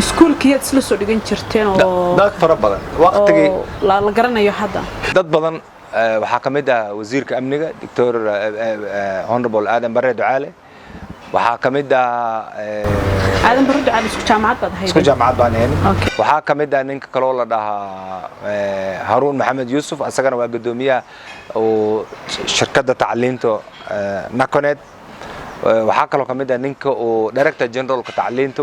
iskuulkii isla soo dhigan jirteen oo dad fara badan waqtigii la garanayo hadda dad badan waxa kamid ah wasiirka amniga Dr. Honorable Adam Barre Ducaale waxa kamid ah Adam Barre Ducaale isku jaamacad baan ahayn waxa kamid ah ninka kale oo la dhahaa Harun Maxamed Yusuf asagana waa gudoomiyaha oo shirkadda tacliinta Nakonet waxa kale oo kamid ah ninka oo Director General ka tacliinta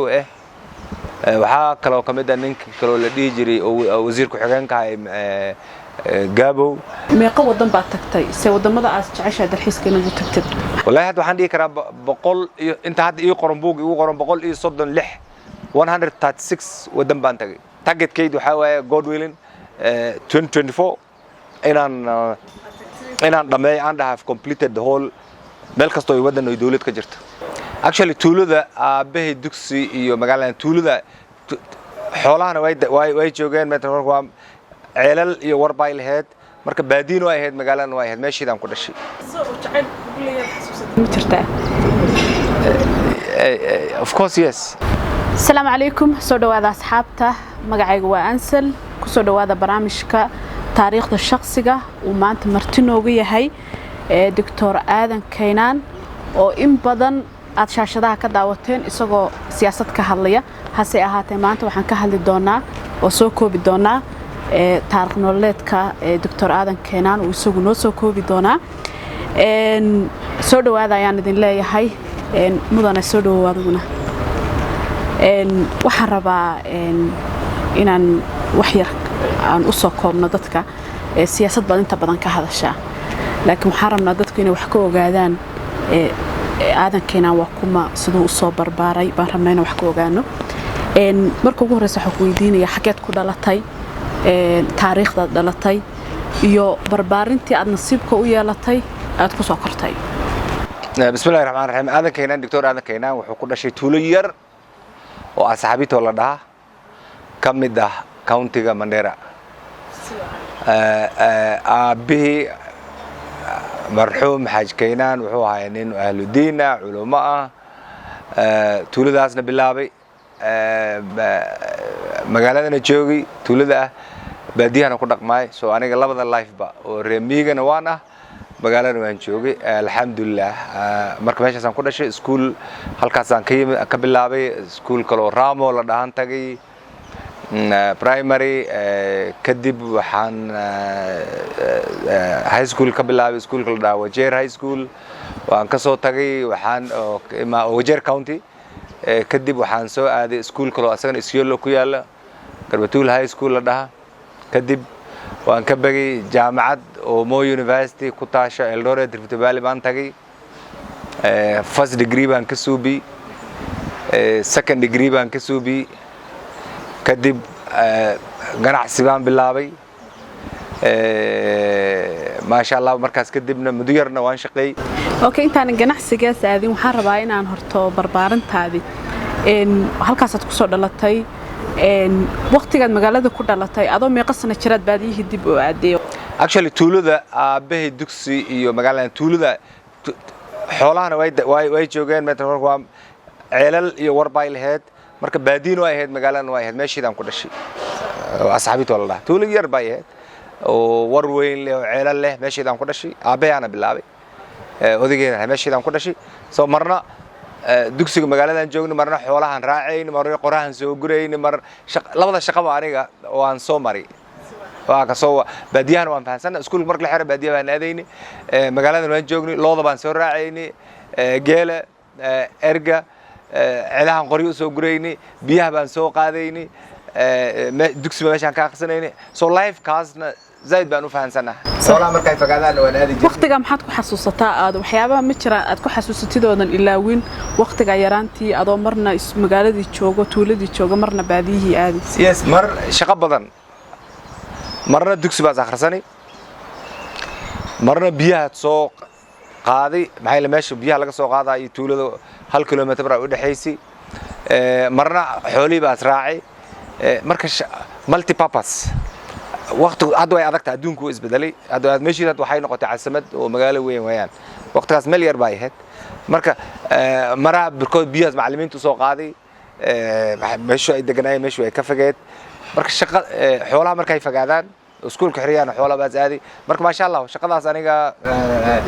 waxa kale oo kamid ah ninka kale oo la dhigi jiray oo wasiirka xigeenka Gabo meeqa wadan baad tagtay si wadamada aad jeceshahay dalxiiska inaad u tagtid wallahi hadda waxaan dhigi karaa 100 iyo inta hadda ii qoran buug igu qoran 136 136 wadan baan tagay targetkaydu waxa waaye God willing 2024 inaan dhameey aan have completed the whole meel kasto ay wadan ay dawlad ka jirto actually tuulada aabahay dugsi iyo magaalada tuulada xoolahana way joogeen meesha ceelal iyo warbay lahayd marka baadiin way ahayd magaalada way ahayd meeshiidan ku dhashay of course yes السلام عليكم soo dhawaada asxaabta magacaygu waa Ansel ku soo dhawaada barnaamijka taariikhda shakhsiga oo maanta marti noogu yahay Dr. Aadan Keenan oo in badan aad shaashadaha ka daawateen isagoo siyaasad ka hadlaya hase ahaatee maanta waxaan ka hadli doonaa oo soo koobi doonaa taariikh nololeedka Dr. Aadan Keenan oo isagu noo soo koobi doonaa soo dhawaada ayaan idin leeyahay mudane soo dhawaaduna waxaan rabaa inaan wax yar aan u soo koobno dadka siyaasad badan inta badan ka hadasha laakiin waxaan rabnaa dadku inay wax ka ogaadaan Aadan Keenan waa kuma sidoo soo barbaaray baan rabnaa inaan wax ka ogaano marka ugu horeysa waxaan ku weydiinayaa xageed ku dhalatay taariikhda dhalatay iyo barbaarintii aad nasiibka u yeelatay aad ku soo kortay bismillaahir rahmaanir rahiim Aadan Keenan Dr. Aadan Keenan wuxuu ku dhashay tuulo yar oo asxaabito la dhaha kamid ah countiga Mandera aabihi marxuum Xaaj Keenan wuxuu ahaa nin ahlu diina culimo ah tuuladaasna bilaabay magaaladana joogay tuulada baadiyana ku dhaqmay soo aniga labada life ba oo reemigana waan magaalada waan joogay alxamdulillah marka meeshaas aan ku dhashay school halkaas aan ka bilaabay school kale oo Ramo la dhahan tagay primary kadib waxaan high school ka bilaabay school kale dhawa Wajeer high school waan ka soo tagay waxaan Wajeer county kadib waxaan soo aaday school kale oo asagana Isiolo ku yaala Garbatul high school la dhaha kadib waan ka bagay jaamacad oo Moi University ku taasha Eldoret Rift Valley baan tagay first degree baan ka suubi second degree baan ka suubi kadib ganacsi baan bilaabay ما شاء الله markaas kadibna mudiyarna waan shaqeey okay intaan ganacsigaas aadin waxaan rabaa inaan horto barbaarintaadi halkaas aad ku soo dhalatay waqtigaad magaalada ku dhalatay adoo meeqa sano jiraad baadiyihii dib u aaday actually tuulada aabahay dugsi iyo magaalada tuulada xoolahana way joogeen meesha ceelal iyo warbay lahayd marka baadiin way ahayd magaalada way ahayd meeshiidan ku dhashay asxaabito la dhaha tuulo yar bay ahayd oo war weyn leh oo ceelal leh meeshiidan ku dhashay aabayaana bilaabay odageena meeshiidan ku dhashay soo marna dugsiga magaaladan joogno marna xoolahan raacayna marna qorahan soo gurayna mar labada shaqo aniga oo aan soo maray waa ka soo baadiyahan waan fahansan iskuul markii la xiro baadiyaha baan aadayni magaaladan waan joognay looda baan soo raacayni geela erga ceelahan qori soo gurayni biyaha baan soo qaadayni dugsiga meeshan ka aqsanayni soo life kaasna zaid baan u fahansanahay xoolaha markay fagaadaan waan aadi jiray waqtiga maxaad ku xasuusataa aad waxyaabaha ma jiraan aad ku xasuusatidoodan ilaawin waqtiga yaraantii adoo marna magaaladii joogo tuuladii joogo marna baadiyihii aadi yes mar shaqo badan marna dugsi baan akhrisanay marna biyaha soo qaaday maxay la meesha biyaha laga soo qaadaa iyo tuulada 1 kilometer u dhaxaysay marna xoolii baan raacay marka multi purpose waqti hadda way adagtaa adduunku isbedelay hadda aad meeshiid waxay noqotay caasimad oo magaalo weyn weeyaan waqtigaas meel yar baa ahayd marka maraa birkood biyaha macallimiintu soo qaaday meeshu ay deganaayeen meeshu ay ka fogeed marka shaqo xoolaha markay fogaadaan iskuulka xiriyaan xoolaha baad aadi marka ma sha Allah shaqadaas aniga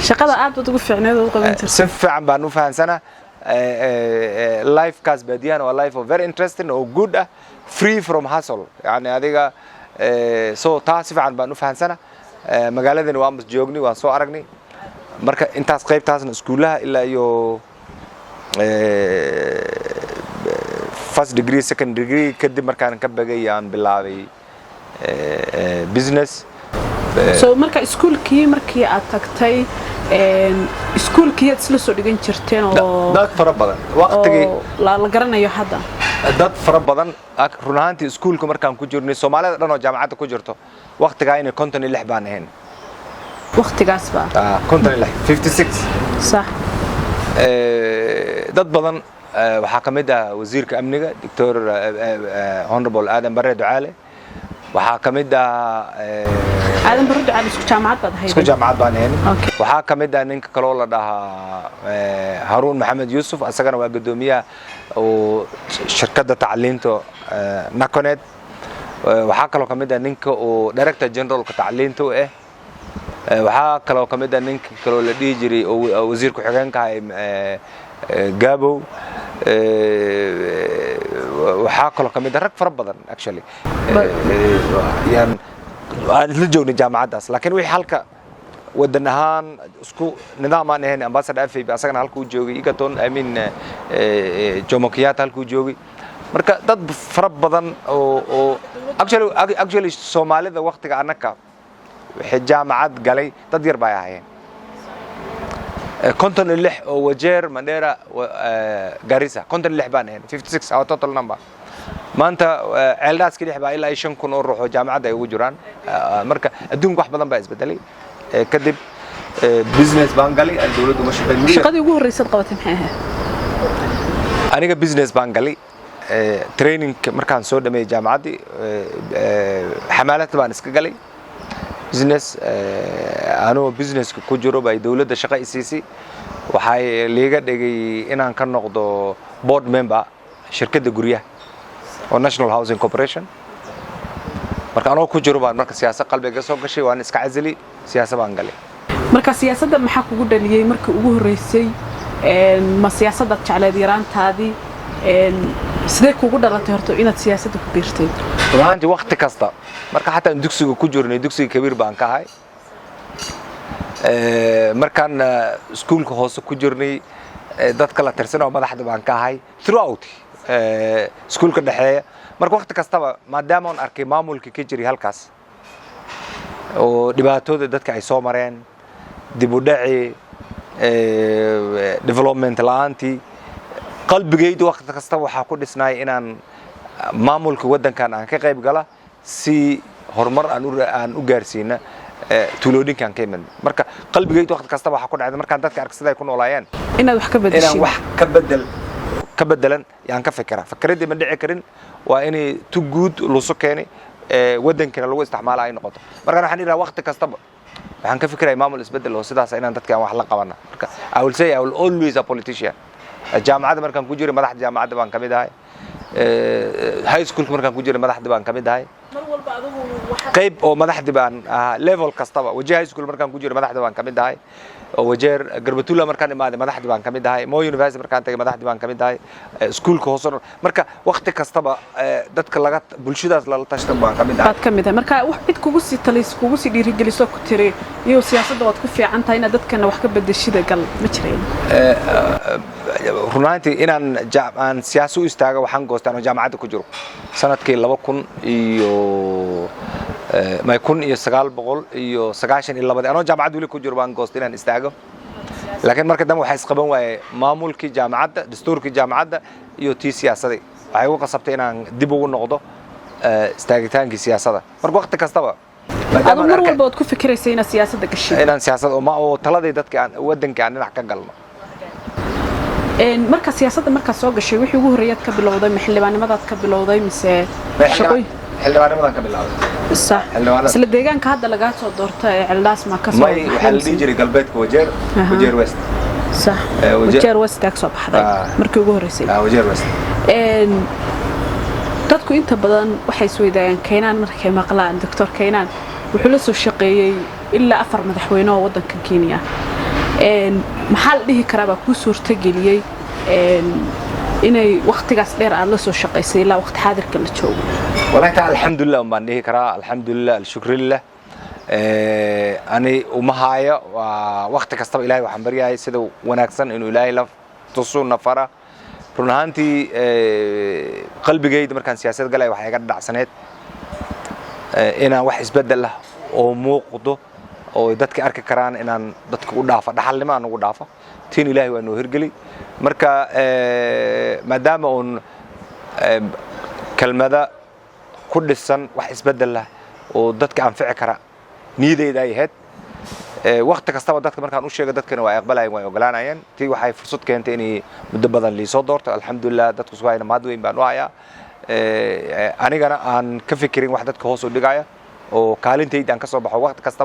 shaqada aad ugu fiicneed oo qaban jirtay si fiican baan u fahansana life kaas baadiyan waa life of very interesting or good free from hustle yani adiga so taas si fiican baan u fahansana magaaladani waan joogni waan soo aragnay marka intaas qaybtaasna iskuulaha ilaa iyo first degree second degree kadib markaan ka bagay aan bilaabay business so marka iskuulkii markii aad tagtay iskuulkii aad isla soo dhigan jirteen oo dad fara badan waqtigii la garanayo hadda dad fara badan run ahaantii iskuulka markaan ku jirnay Soomaalida dhan oo jaamacadda ku jirto waqtiga inay 56 baan ahayn waqtigaas ba 56 صح dad badan waxaa kamid ah wasiirka amniga Dr. Honorable Adam Barre Ducaale waxaa kamid ah Adam Barre Ducaale isku jaamacad baad hayday isku jaamacad baan ahayn waxaa kamid ah ninka kale oo la dhahaa Harun Maxamed Yusuf asagana waa gudoomiyaha oo shirkadda tacliinta Nakonet waxaa kaloo kamid ah ninka oo Director General ka tacliinta ah waxaa kaloo kamid ah ninka kale oo la dhigi jiray oo wasiirka xigeenka Gabo waxaa kaloo kamid ah rag fara badan actually aan isla joognay jaamacaddaas laakiin wixii halka wadan ahaan isku nidaam aan ahayn ambassador FAB asagana halka uu joogay Egerton I mean Jomo Kenyatta halka uu joogay marka dad fara badan oo actually Soomaalida waqtiga anaka waxay jaamacad galay dad yar bay ahaayeen konton lix oo Wajeer Mandera Garissa konton lix baan ahayn 56 our total number maanta ceeldaas kii baa ilaa 5,000 oo ruux oo jaamacad ay ugu jiraan marka adduunka wax badan baa isbedelay kadib business baan galay dawladdu ma shaqeynayso shaqadii ugu horeysay qabatay maxay ahayd aniga business baan galay training markaan soo dhameeyay jaamacaddii xamaalad baan iska galay business anoo business ku jiro bay dawladda shaqo isiisay waxay liiga dhigay inaan ka noqdo board member shirkadda guryaha oo National Housing Corporation marka anoo ku jiro baan marka siyaasad qalbiga soo gashay waan iska casili siyaasad baan galay marka siyaasadda maxaa kugu dhaliyay markii ugu horeysay ma siyaasadda jecleed yaraantaadii sidee kugu dhalatay horto inaad siyaasadda ku biirtay waanti waqti kasta marka xataa dugsiga ku jirnay dugsiga kabiir baan ka ahay markaan iskuulka hoose ku jirnay dadka la tirsanaa madaxda baan ka ahay throughout iskuulka dhaxeeya marka waqti kastaba maadaama aan arkay maamulka ka jiray halkaas oo dhibaatooda dadka ay soo mareen dib u dhaci development la'aantii qalbigaydu waqti kasta waxaa ku dhisnay inaan maamulka wadankan aan ka qayb gala si horumar aan u gaarsiina tuulooyinkan ka iman marka qalbigaydu waqti kasta waxaa ku dhacday markaan dadka arag siday ku noolaayeen inaad wax ka bedesho inaan wax ka bedelan yaan ka fikiraa fikradii ma dhici karin waa inay tu guud luso keenay wadankana lagu isticmaalo ay noqoto marka waxaan ilaa waqti kastaba waxaan ka fikiray maamul isbedel oo sidaas inaan dadka wax la qabana marka I will say I will always a politician jaamacadda markaan ku jiray madaxda jaamacadda baan kamid ahay high school markaan ku jiray madaxda baan kamid ahay mar walba adigu waxa qayb oo madaxda baan level kastaba Wajeer high school markaan ku jiray madaxda baan kamid ahay oo Wajeer Garbatula markaan imaaday madaxda baan kamid ahay Moi University markaan tagay madaxda baan kamid ahay iskuulka hoose marka waqti kastaba dadka laga bulshadaas la tashtan baan kamid ahay kamid ah marka wax cid kugu sii talis kugu sii dhiirigeliso ku tiri iyo siyaasadda wad ku fiican tahay inaad dadkana wax ka bedeshida gal ma jireen runtii inaan siyaasad u istaago waxaan goostaan oo jaamacadda ku jiro sanadkii 2000 iyo ما يكون يسقال بقول يسقاشن إلا بدي أنا جامعة دولي كجور بان قصدي أن استاجو لكن مركز دم وحيس قبون ومعمول كي جامعة دستور كي جامعة يوتي سياسة دي هايو قصبتين عن دبوا النقطة استاجتان كي سياسة مركز وقت كستبا هذا مر والبعض كيف فكرة سينا سياسة دك الشيء إن سياسة وما هو طلع دتك عن ودن كأن نحكي قلنا مركز سياسة مركز سوق الشيء وحي وهريات كبلوضي محلباني ماذا كبلوضي مسا شقوي حلواني ماذا كبلوضي صح بس اللي ديجان كهذا لقاته دورته علاس ما كسر ما يحل يجري قلبك وجير ويست صح وجير وست أكسب حدا مركي وجوريسي وجير وست dadku inta badan waxay isweydayaan keenan markay maqlaan doctor keenan wuxuu la soo shaqeeyay ilaa 4 madaxweyne oo wadanka Kenya maxaa la dhihi karaa ku suurta galiyay inay waqtigaas dheer aad la soo shaqeysay ilaa waqti xaadirka la joogo wallahi ta'ala alxamdulillah ma dhihi karaa alxamdulillah shukrillah ani uma haayo waqti kasta ilaahay waxaan baryahay sida wanaagsan inuu ilaahay la tuso nafara runaantii qalbigayda markaan siyaasad galay waxa iga dhacsaneed inaan wax isbedel ah oo muuqdo oo dadka arki karaan inaan dadka u dhaafo dhaxalnimo aan ugu dhaafo tiin ilaahay waa noo hirgeli marka maadaama on kalmada ku dhisan wax isbedel ah oo dadka anfici kara niidayda ay ahayd waqti kasta dadka markaan u sheego dadkana waa aqbalayeen way ogolaanayeen tii waxay fursad keentay inay muddo badan li soo doorto alxamdulillah dadku soo hayna maad weyn baan u hayaa anigana aan ka fikirin wax dadka hoos u dhigaya oo kaalintayda aan ka soo baxo waqti kasta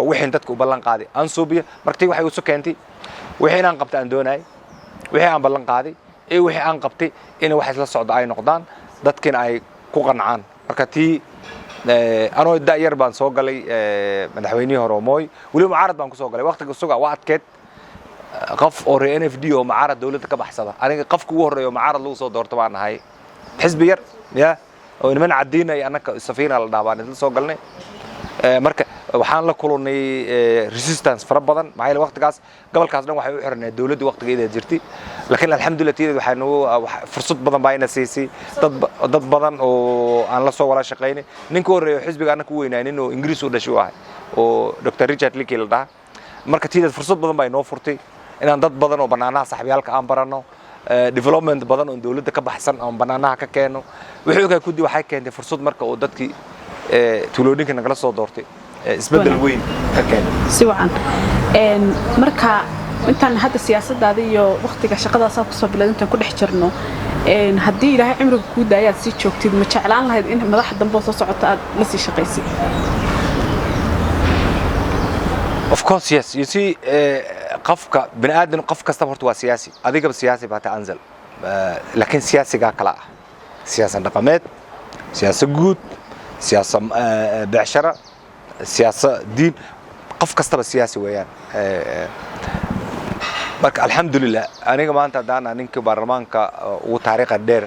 wixii dadka u ballan qaaday aan suubiyo markii waxay u soo keentay wixii aan qabtay aan doonay wixii aan ballan qaaday wixii aan qabtay in wax isla socdo ay noqdaan dadkina ay ku qancaan marka tii anoo daayar baan soo galay madaxweynihii hore mooy wali mucaarad baan ku soo galay waqtiga suga waa adkeed qof oo NFD oo mucaarad dawladda ka baxsada aniga qofka ugu horeeyo mucaarad lagu soo doorto baan ahay xisbi yar ya oo niman cadiinay anaka safiina la dhaabaan isla soo galnay marka waxaan la kulunay resistance fara badan maxay waqtigaas gobolkaas dhan waxay u xirnay dawladda waqtigeeda jirtay laakiin alxamdulillah tiida waxaanu fursad badan baa ina siisay dad badan oo aan la soo wala shaqeynay ninka horeeyo xisbiga anaka u weynaanin oo Ingiriis u dhashay wahay oo Dr. Richard Leakey la dhaha marka tiida fursad badan baa inoo furtay inaan dad badan oo banaanaha saxbiyalka aan barano development badan oo dawladda ka baxsan oo banaanaha ka keeno wixii ku dii waxay keentay fursad marka oo dadkii tuulooyinka nagala soo doortay isbedel weyn ka keenay si wacan marka intaan hadda siyaasadda iyo waqtiga shaqadaas ku soo bilaadintan ku dhex jirno haddii ilaahay cimriga ku daayaad si joogtid ma jeclaan lahayd in madaxda dambe soo socota aad la sii shaqaysid of course yes you see qofka bini'aadan qof kasta horta waa siyaasi adiga siyaasi baa ta anzal laakiin siyaasiga kala ah siyaasad dhaqameed siyaasad guud siyaasad beecshara siyaasad diin qof kasta ba siyaasi weeyaan marka alxamdulillah aniga maanta hadaan ninka baarlamaanka ugu taariikha dheer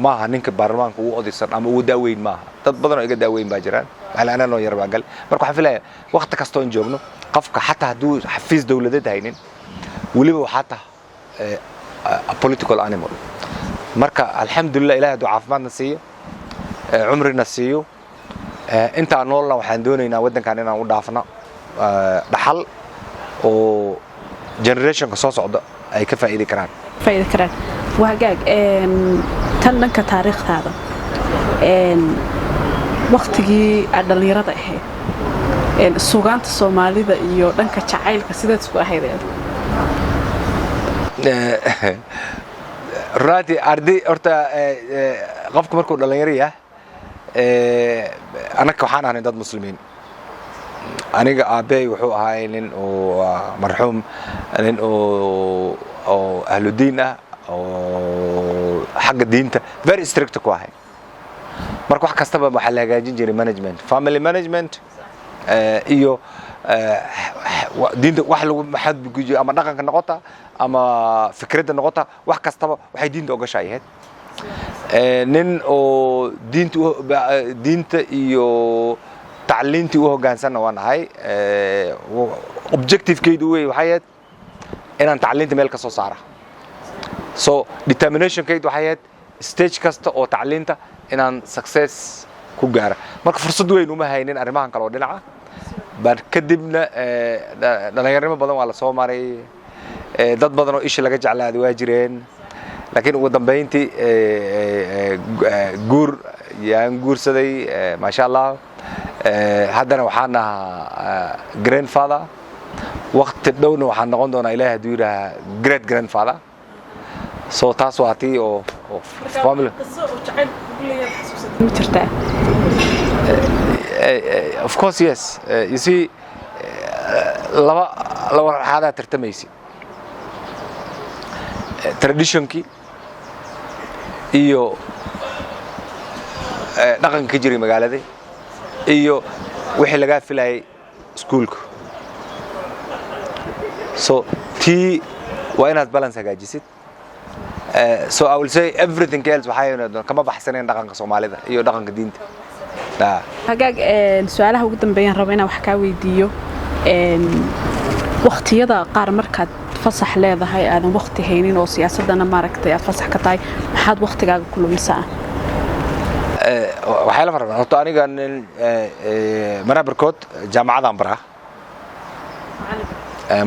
maaha ninka baarlamaanka ugu odaysan ama ugu daaweyn maaha dad badan oo iga daaweyn baa jiraan waxaan anoo yar baa gal marka waxaan filayaa waqti kasta oo joogno qofka xataa haduu xafiis dawladeed haynin waliba waxa political animal marka alxamdulillah ilaahay duu caafimaadna siiyo umrina siiyo inta noolna waxaan doonaynaa wadankan inaan u dhaafno dhaxal oo generation ka soo socda ay ka faa'iidi karaan وهجاج تنك تاريخ هذا وقتي الدليرة هي السوقان الصومالي ذا يو دنك شعيل كسيدة سوى هذا راتي أردي أرتا قفك مركو دليرية أنا كحان عن ضد مسلمين أنا أبي وحو هايلين ومرحوم لين أو أهل الدين أو حق الدين very strict كواهي مركو حق استبى محل جاجين جري management family management إيو دين واحد لو محد بيجي أما نقطة النقطة أما فكرة النقطة واحد استبى واحد دين توقع شيء نين أو دين إيو تعلمتي وهو جانسنا وانا هاي objective كيدوي وحياة أنا تعلمت ملك صارة so determination كيدو حياة stage كاست أو تعلمت أنا success كوجارة ما كفرصة دوين وما هينين أرماهن كلو دلعة بركدبنا نغيرنا بدن على صوماري ضد بدنو إيش اللي جعل هذا واجرين لكن قدام بينتي جور يعني جور سدي ما شاء الله هذا وحنا grandfather وقت الدون وحنا قندنا إله ديره great grandfather so تاسواتي أو family of course yes you see لو هذا ترتميسي traditionkii iyo dhaqanka jiray magaalada iyo wixii laga filayay iskuulka. So tii waa inaad balance hagaajisid. So I will say everything else waxay kama baxsaneen dhaqanka Soomaalida iyo dhaqanka diinta. hagaag su'aalaha ugu dambeeyaan rabo inaan wax ka weydiiyo waqtiyada qaar markaad fasax leedahay aadan waqti haynin oo siyaasadana maaragtay aad fasax ka tahay maxaad waqtigaaga ku lumisaa waxay la farqan horta aniga manabarkood jaamacadan baraa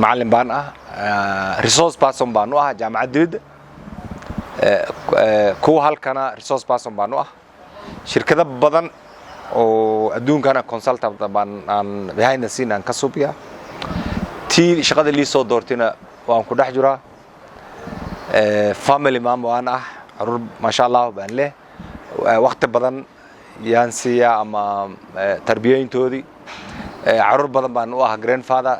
macallin baan resource person baan u jaamacadda kuwa halkana resource person baan u shirkado badan oo adduunkana consultant baan behind the scene aan ka suubiya tii shaqada lii soo doortina waan ku dhex jiraa family mom waan carruur masha Allah baan leh waqti badan yaan siiya ama tarbiyayntoodii carruur badan baan u grandfather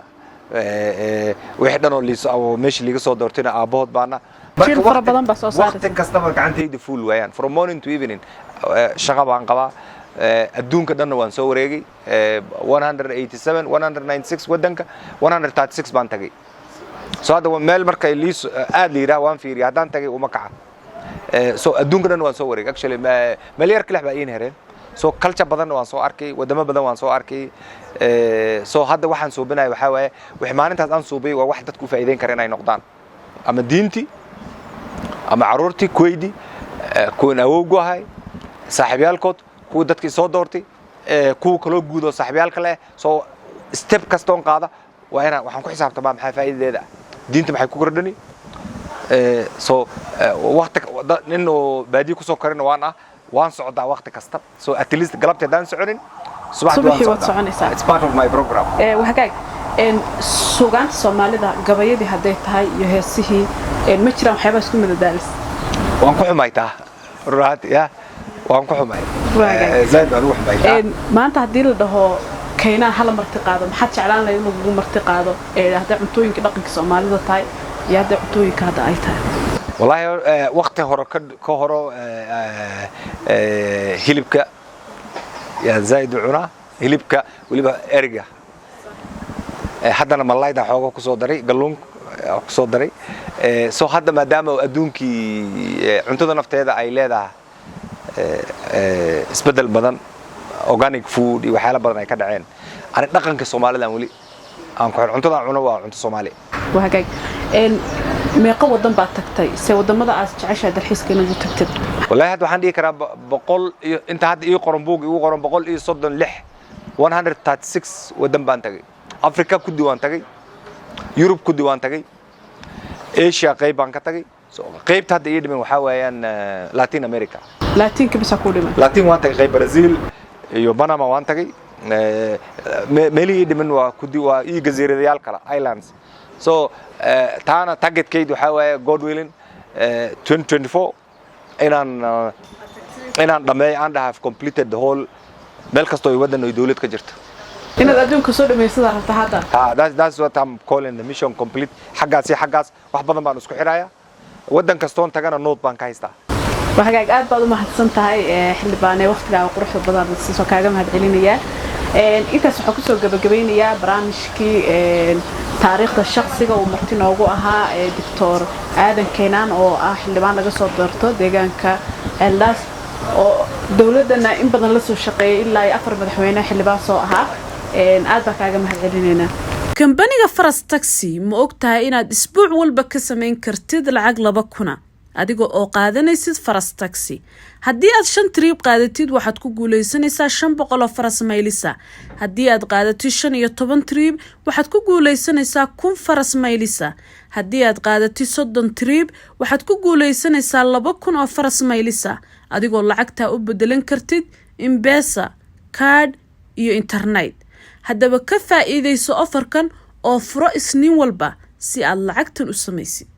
wixii dhan oo meesha liiga soo doortina aabahood baana waqti kasta gacantayda full weeyaan from morning to evening shaqa baan qabaa adduunka dhanna waan soo wareegay 187 196 wadanka 136 baan tagay soo hadda meel markay liis aad liiraa waan fiiriyaa haddaan tagay uma kaca so adduunka dhan waan soo wareegay actually meel yar kale baa iin hereen so culture badan waan soo arkay wadamo badan waan soo arkay so hadda waxaan suubinahay waxa waaye wix maalintaas aan suubay waa wax dadku faa'iideyn kareen ay noqdaan ama diinti ama carruurtii kuweydi kuwan awowgu ahay saaxiibyaalkood kuwa dadkii soo doortay kuwa kala guudo saaxiibyaalka leh soo step kastoon qaada waa inaan waxaan ku xisaabtamaa maxay faa'iidadeeda diinta maxay ku kordhani soo waqti nin oo baadiyo ku soo korina waan socdaa waqti kasta soo at least galabtii hadaan soconin subaxdii waan soconaysaa it's part of my program waxagaag suugaanta Soomaalida gabayadii haday tahay iyo heesihii ma jiraan waxyaabo isku madadaalis waan ku xumaytaa raad ya waan ku xumay zaid aan u xumaytaa maanta hadii la dhaho keenaa hal marti qaado maxaad jeclaan lahayd in lagu marti qaado haday cuntooyinka dhaqanka Soomaalida tahay iyo haday cuntooyinka hadda ay tahay wallahi waqti hore ka horo hilibka ya zaid cuna hilibka waliba eriga haddana malayda xoogo ku soo daray galluun ku soo daray soo hadda maadaama adduunkii cuntada nafteeda ay leedahay isbedel badan organic food iyo waxyaalo badan ay ka dhaceen ani dhaqanka Soomaalida wali aan ku cuntada cuno waa cunto Soomaali wahagaag meeqa wadan baad tagtay se wadamada aad jeceshahay dalxiiska inaad tagtid wallahi hadda waxaan dhihi karaa 100 iyo inta hadda ii qoran buug igu qoran 136 136 wadan baan tagay Africa ku diiwaan tagay Europe ku diiwaan tagay Asia qayb baan ka tagay soo qaybta hadda ii dhiman waxa weeyaan Latin America Latinka bisa ku dhiman Latin waan tagay qayb Brazil iyo Panama waan tagay meelii dhiman waa ku diiwaa ii jasiiradayaal kala islands so taana targetkeed waxa weeye God willing 2024 inaan dhameey aan have completed the whole meel kasto ay wadan ay dawlad ka jirto inaad adduunka soo dhameysada rabta hadda that's what I'm calling the mission complete xagaas wax badan baan isku xiraaya wadan kastoon tagana nood baan ka haystaa waxagaag aad baad u mahadsan tahay xildhibaane waqtigaaga quruxda badan soo kaaga mahadcelinaya intaas waxa ku soo gabagabeynayaa barnaamijkii taariikhda shakhsiga oo marti noogu ahaa Dr. Aadan Keenan oo xildhibaan laga soo doorto deegaanka Eldas oo dawladana in badan la soo shaqeeyay ilaa 4 madaxweyne xildhibaan soo ahaa aad baa kaaga mahadcelinayna kambaniga Faras Taxi ma ogtahay inaad isbuuc walba ka sameyn kartid lacag 2,000 adiga oo qaadanaysid Faras Taxi haddii aad 5 trip qaadatid waxaad ku guuleysanaysaa 500 oo faras maylisa haddii aad qaadatid 15 trip waxaad ku guuleysanaysaa 1,000 faras maylisa haddii aad qaadatid 30 trip waxaad ku guuleysanaysaa 2,000 oo faras maylisa adigoo lacagta u bedelan kartid M-Pesa card iyo internet haddaba ka faa'iideyso offerkan oo furo isniin walba si aad lacagtan u samaysid